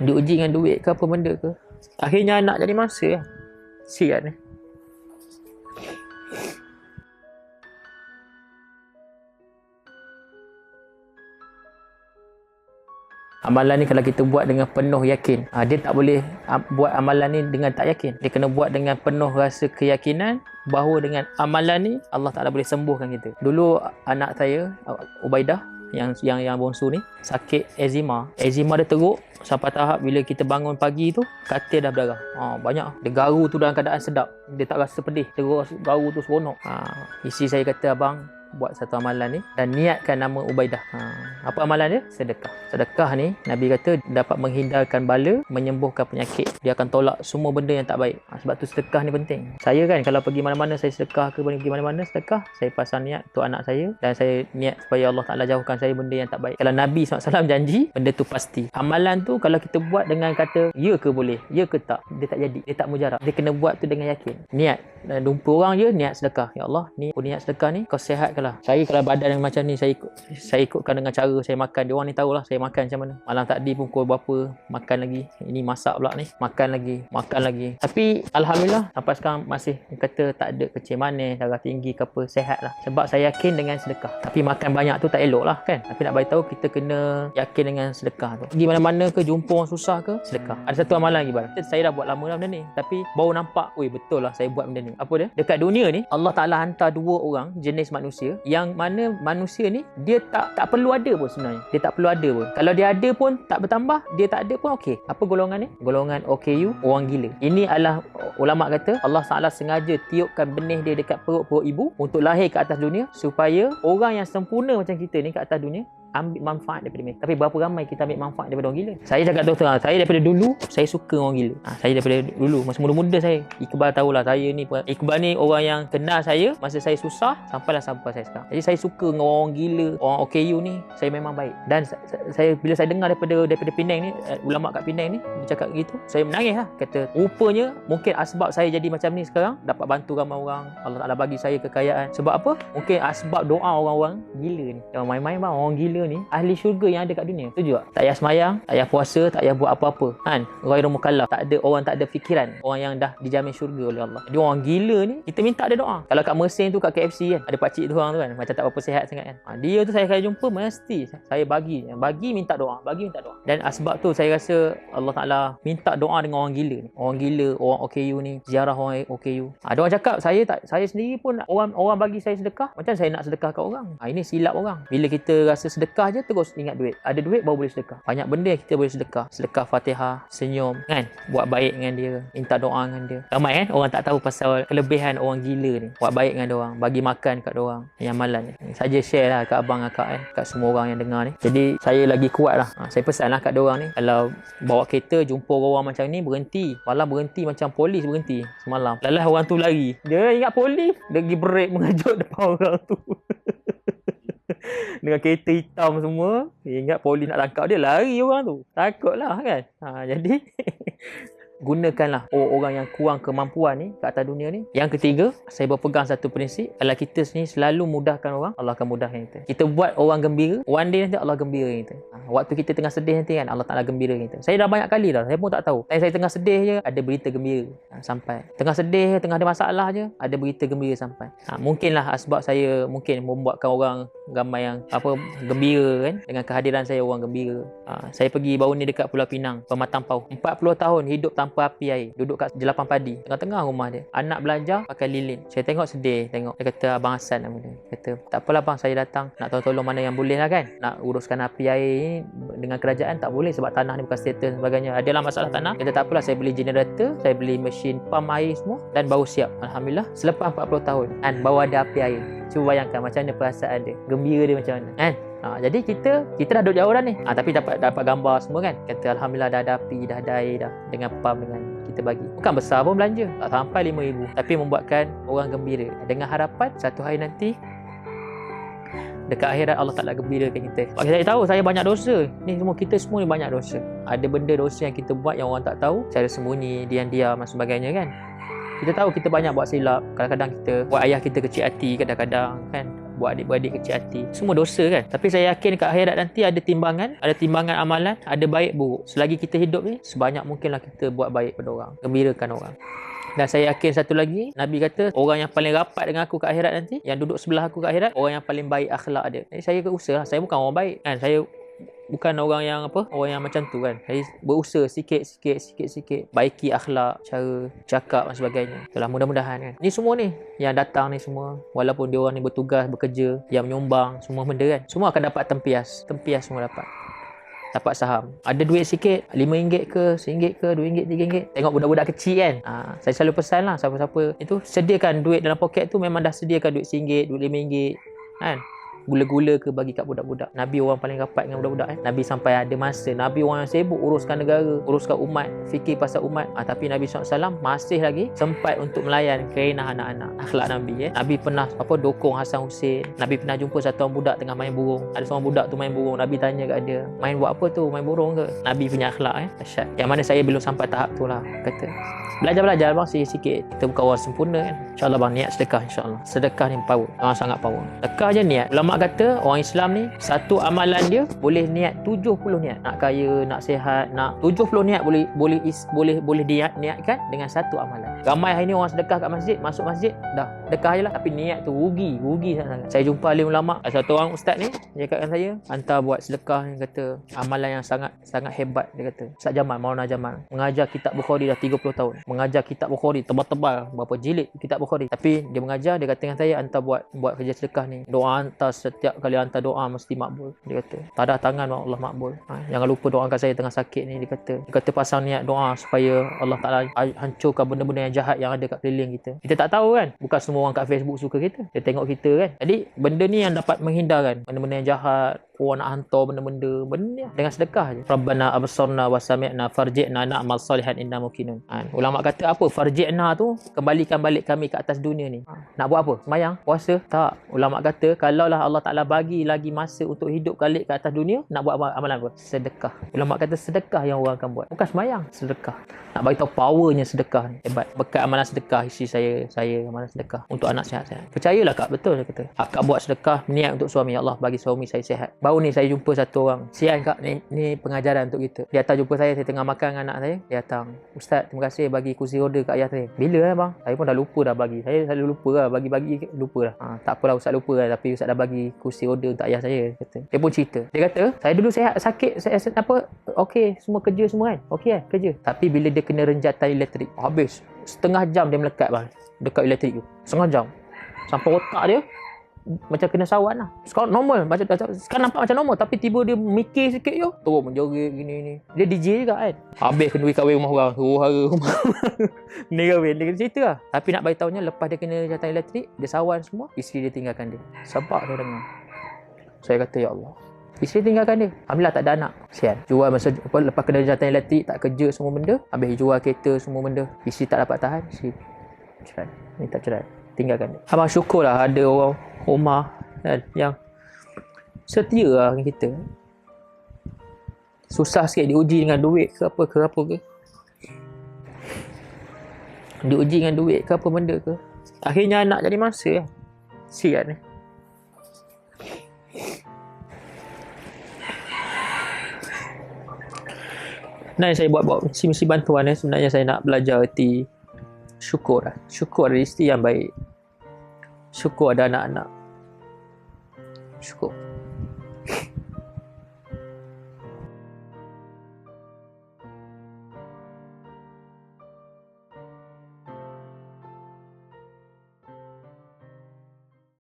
diuji dengan duit ke apa benda ke. Akhirnya anak jadi mangsa lah. Sihat ni. Amalan ni kalau kita buat dengan penuh yakin, dia tak boleh buat amalan ni dengan tak yakin. Dia kena buat dengan penuh rasa keyakinan bahawa dengan amalan ni Allah Ta'ala boleh sembuhkan kita. Dulu anak saya Ubaidah yang bongsu ni sakit eczema. Eczema dia teruk sampai tahap bila kita bangun pagi tu katil dah berdarah. Banyak. Dia garu tu dalam keadaan sedap. Dia tak rasa pedih. Terus garu tu seronok. Isteri saya kata, abang buat satu amalan ni dan niatkan nama Ubaidah. Apa amalan dia? Sedekah. Sedekah ni Nabi kata dapat menghindarkan bala, menyembuhkan penyakit. Dia akan tolak semua benda yang tak baik. Sebab tu sedekah ni penting. Saya kan kalau pergi mana-mana saya sedekah ke, pergi mana-mana sedekah, saya pasang niat untuk anak saya dan saya niat supaya Allah Ta'ala jauhkan saya benda yang tak baik. Kalau Nabi SAW janji, benda tu pasti. Amalan tu kalau kita buat dengan kata ya ke boleh, ya ke tak, dia tak jadi, dia tak mujarab. Dia kena buat tu dengan yakin. Niat. Dan jumpa orang je niat sedekah. Ya Allah, ni aku niat sedekah ni, kau sihatkanlah. Saya kalau badan yang macam ni, saya ikutkan dengan cara saya makan. Dia orang ni tahulah saya makan macam mana. Malam tadi pun pukul berapa makan lagi. Ini masak pula ni, makan lagi. Tapi alhamdulillah sampai sekarang masih kata tak ada kecil manis, darah tinggi ke apa, sihat lah. Sebab saya yakin dengan sedekah. Tapi makan banyak tu tak elok lah kan. Tapi nak beritahu kita kena yakin dengan sedekah tu. Pergi mana-mana ke, jumpa orang susah ke, sedekah. Ada satu amalan lagi bang. Saya dah buat lama dah benda ni, tapi baru nampak, oi betul lah saya buat benda ni. Apa dia? Dekat dunia ni Allah Ta'ala hantar dua orang jenis manusia yang mana manusia ni dia tak perlu ada pun sebenarnya. Dia tak perlu ada pun. Kalau dia ada pun tak bertambah, dia tak ada pun okey. Apa golongan ni? Golongan OKU, orang gila. Ini adalah ulama kata Allah Ta'ala sengaja tiupkan benih dia dekat perut ibu untuk lahir ke atas dunia supaya orang yang sempurna macam kita ni kat atas dunia ambil manfaat daripada mereka. Tapi berapa ramai kita ambil manfaat daripada orang gila? Saya cakap terus terang, saya daripada dulu saya suka orang gila. Saya daripada dulu masa muda-muda saya, Iqbal tahulah saya ni, Iqbal ni orang yang kenal saya masa saya susah sampai saya sekarang. Jadi saya suka dengan orang gila, orang OKU ni, saya memang baik. Dan saya bila saya dengar daripada Penang ni, ulama kat Penang ni dia cakap gitu, saya menangis lah. Kata rupanya mungkin asbab saya jadi macam ni sekarang, dapat bantu ramai orang, Allah Ta'ala bagi saya kekayaan. Sebab apa? Mungkin asbab doa orang-orang gila ni. Jangan main-main bang, orang gila ni ahli syurga yang ada kat dunia. Setuju tak? Tak payah semayang, tak payah puasa, tak payah buat apa-apa kan. Ghairul mukallaf. Tak ada orang, tak ada fikiran. Orang yang dah dijamin syurga oleh Allah. Jadi orang gila ni kita minta dia doa. Kalau kat Mesin tu, kat KFC kan, ada pakcik tu orang tu kan, macam tak apa sihat sangat kan. Dia tu saya kalau jumpa mesti saya bagi minta doa, Dan asbab tu saya rasa Allah Ta'ala minta doa dengan orang gila ni. Orang gila, orang OKU ni, ziarah orang OKU. Ada orang cakap saya sendiri pun orang bagi saya sedekah, macam saya nak sedekah kat orang. Ini silap orang. Bila kita rasa sedekah je terus ingat duit. Ada duit baru boleh sedekah. Banyak benda yang kita boleh sedekah. Sedekah Fatihah, senyum kan, buat baik dengan dia, minta doa dengan dia. Ramai kan orang tak tahu pasal kelebihan orang gila ni. Buat baik dengan dia orang, bagi makan kat dia orang. Yang amalan ni saja share lah kat abang akak kat semua orang yang dengar ni. Jadi saya lagi kuat lah. Saya pesan lah kat dia orang ni, kalau bawa kereta jumpa orang macam ni, berhenti. Malah berhenti macam polis berhenti semalam. Lalah orang tu lari, dia ingat polis, dia pergi break mengejut depan orang tu. Dengan kereta hitam semua, dia ingat polis nak tangkap dia, lari orang tu. Takutlah kan. Jadi gunakanlah orang yang kurang kemampuan ni kat atas dunia ni. Yang ketiga, saya berpegang satu prinsip, kalau kita sendiri selalu mudahkan orang, Allah akan mudahkan kita. Kita buat orang gembira, one day nanti Allah gembira kita. Waktu kita tengah sedih nanti kan, Allah Ta'ala gembira kita. Saya dah banyak kali dah, saya pun tak tahu. Saya tengah sedih je, ada berita gembira sampai. Tengah sedih, tengah ada masalah je, ada berita gembira sampai. Mungkinlah asbab saya mungkin membuatkan orang ramai yang gembira kan, dengan kehadiran saya orang gembira. Saya pergi baru ni dekat Pulau Pinang, Pematang Pauh. 40 tahun hidup tanpa api air, duduk kat jelapan padi tengah-tengah rumah dia. Anak belajar pakai lilin. Saya tengok sedih, dia kata Abang Hassan nama dia. Kata tak apalah bang, saya datang nak tolong mana yang boleh lah kan. Nak uruskan api air ni dengan kerajaan tak boleh sebab tanah ni bukan settle dan sebagainya. Adalah masalah tanah. Kata tak apalah, saya beli generator, saya beli mesin pam air semua dan baru siap. Alhamdulillah selepas 40 tahun kan, baru ada api air. Cuba bayangkan macam mana perasaan dia, gembira dia macam mana kan. Jadi kita dah duduk jauh dah ni, tapi dapat gambar semua kan. Kata Alhamdulillah dah ada api, dah ada air dah, dengan pam, dengan kita bagi. Bukan besar pun belanja, tak sampai 5,000, tapi membuatkan orang gembira dengan harapan satu hari nanti dekat akhirat Allah Ta'ala gembirakan kita. Sebab saya tahu saya banyak dosa ni, kita semua ni banyak dosa. Ada benda dosa yang kita buat yang orang tak tahu, cara sembunyi, diam-diam dan sebagainya kan. Kita tahu kita banyak buat silap. Kadang-kadang kita buat ayah kita kecil hati, kadang-kadang kan buat adik-beradik kecil hati. Semua dosa kan. Tapi saya yakin kat akhirat nanti ada timbangan amalan, ada baik buruk. Selagi kita hidup ni, sebanyak mungkinlah kita buat baik pada orang, gembirakan orang. Dan saya yakin satu lagi, Nabi kata orang yang paling rapat dengan aku kat akhirat nanti, yang duduk sebelah aku kat akhirat, orang yang paling baik akhlak dia. Jadi saya berusaha, saya bukan orang baik kan. Saya bukan orang yang orang yang macam tu kan. Saya berusaha sikit baiki akhlak, cara cakap dan sebagainya. Itulah, mudah-mudahan kan. Ni semua ni yang datang ni semua, walaupun dia orang ni bertugas, bekerja, yang menyumbang semua benda kan, semua akan dapat tempias semua dapat saham. Ada duit sikit, RM5 ke, RM1 ke, RM2, RM3. Tengok budak-budak kecil kan. Saya selalu pesan lah, siapa-siapa itu sediakan duit dalam poket tu, memang dah sediakan duit RM1, duit RM5 kan. Gula-gula ke bagi kat budak-budak. Nabi orang paling rapat dengan budak-budak Nabi sampai ada masa, Nabi orang yang sibuk uruskan negara, uruskan umat, fikir pasal umat. Tapi Nabi SAW masih lagi sempat untuk melayan kerenah anak-anak. Akhlak Nabi Nabi pernah dokong Hasan Hussein. Nabi pernah jumpa satu orang budak tengah main burung. Ada seorang budak tu main burung. Nabi tanya kat dia, main buat apa tu? Main burung ke? Nabi punya akhlak dahsyat. Yang mana saya belum sampai tahap tu lah. Kata belajar bang sikit-sikit. Kita bukan orang sempurna kan. InsyaAllah bang, niat sedekah insyaAllah. Sedekah ni power, sangat power. Sedekah je niat. Ulama kata orang Islam ni satu amalan dia boleh niat 70 niat. Nak kaya, nak sihat, nak 70 niat boleh niatkan dengan satu amalan. Ramai hari ni orang sedekah kat masjid, masuk masjid dah sedekah je lah, tapi niat tu rugi sangat. Saya jumpa alim ulama, satu orang ustaz ni dia cakap dengan saya, hantar buat sedekah ni, kata amalan yang sangat hebat. Dia kata Ustaz Jamal, Maulana Jamal mengajar kitab Bukhari dah 30 tahun, mengajar kitab Bukhari tebal-tebal berapa jilid kitab Bukhari, tapi dia mengajar, dia kata dengan saya, hantar buat kerja sedekah ni, doa hantar, setiap kali hantar doa mesti makbul. Dia kata tadah tangan Allah makbul. Jangan lupa doakan saya tengah sakit ni. Dia kata pasang niat doa supaya Allah Ta'ala hancurkan benda-benda yang jahat yang ada kat keliling kita. Kita tak tahu kan, bukan semua orang kat Facebook suka kita, dia tengok kita kan. Jadi benda ni yang dapat menghindarkan benda-benda yang jahat. Orang nak hantar benda-benda ni dengan sedekah je. Rabbana absarna wa sami'na farji'na na'mal salihan inna muqinun. Ulama kata apa? Farji'na tu kembalikan balik kami ke atas dunia ni. Nak buat apa? Semayang? Puasa? Tak. Ulama kata kalaulah Allah Ta'ala bagi lagi masa untuk hidup balik ke atas dunia, nak buat amalan apa? Sedekah. Ulama kata sedekah yang orang akan buat, bukan semayang. Sedekah. Nak bagi tahu powernya sedekah ni. Hebat. Berkat amalan sedekah isteri saya amalan sedekah untuk anak sihat-sihat. Percayalah Kak, betul dia kata. Akak buat sedekah niat untuk suami, ya Allah bagi suami saya sihat. Baru ni saya jumpa satu orang, sian Kak, ni pengajaran untuk kita. Dia datang jumpa saya tengah makan dengan anak saya. Dia datang, Ustaz terima kasih bagi kursi roda kat ayah saya. Bila bang? Saya pun dah lupa dah bagi. Saya selalu lupa lah, bagi lupa dah. Tak apalah Ustaz lupa lah, tapi Ustaz dah bagi kursi roda untuk ayah saya, kata. Dia pun cerita. Dia kata saya dulu sakit okey, semua kerja semua kan, okey kan kerja, tapi bila dia kena renjatan elektrik, habis setengah jam dia melekat bang dekat elektrik tu, setengah jam sampai otak dia macam kena sawan lah. Sekarang normal, sekarang nampak macam normal, tapi tiba dia mikir sikit je terus menjerit gini. Dia DJ juga kan, habis kena pergi kahwin rumah orang, suruh hara rumah ni kahwin, dia kena cerita lah. Tapi nak bagi tahunya, lepas dia kena jatuh elektrik, dia sawan semua, isteri dia tinggalkan dia. Sebab dia dengar, saya kata ya Allah, isteri tinggalkan dia. Alhamdulillah tak ada anak. Sian. Jual masa lepas kena jatuh elektrik, tak kerja semua benda, habis jual kereta semua benda. Isteri tak dapat tahan, isteri cerai. Minta cerai, tinggalkan dia. Abang syukurlah ada orang rumah kan, yang setia lah dengan kita. Susah sikit diuji dengan duit ke apa ke. Diuji dengan duit ke apa benda ke. Akhirnya anak jadi mangsa lah. Sian ni. Nah, saya buat misi bantuan sebenarnya saya nak belajar erti syukur lah. Syukur ada isteri yang baik. Syukur ada anak-anak. Syukur.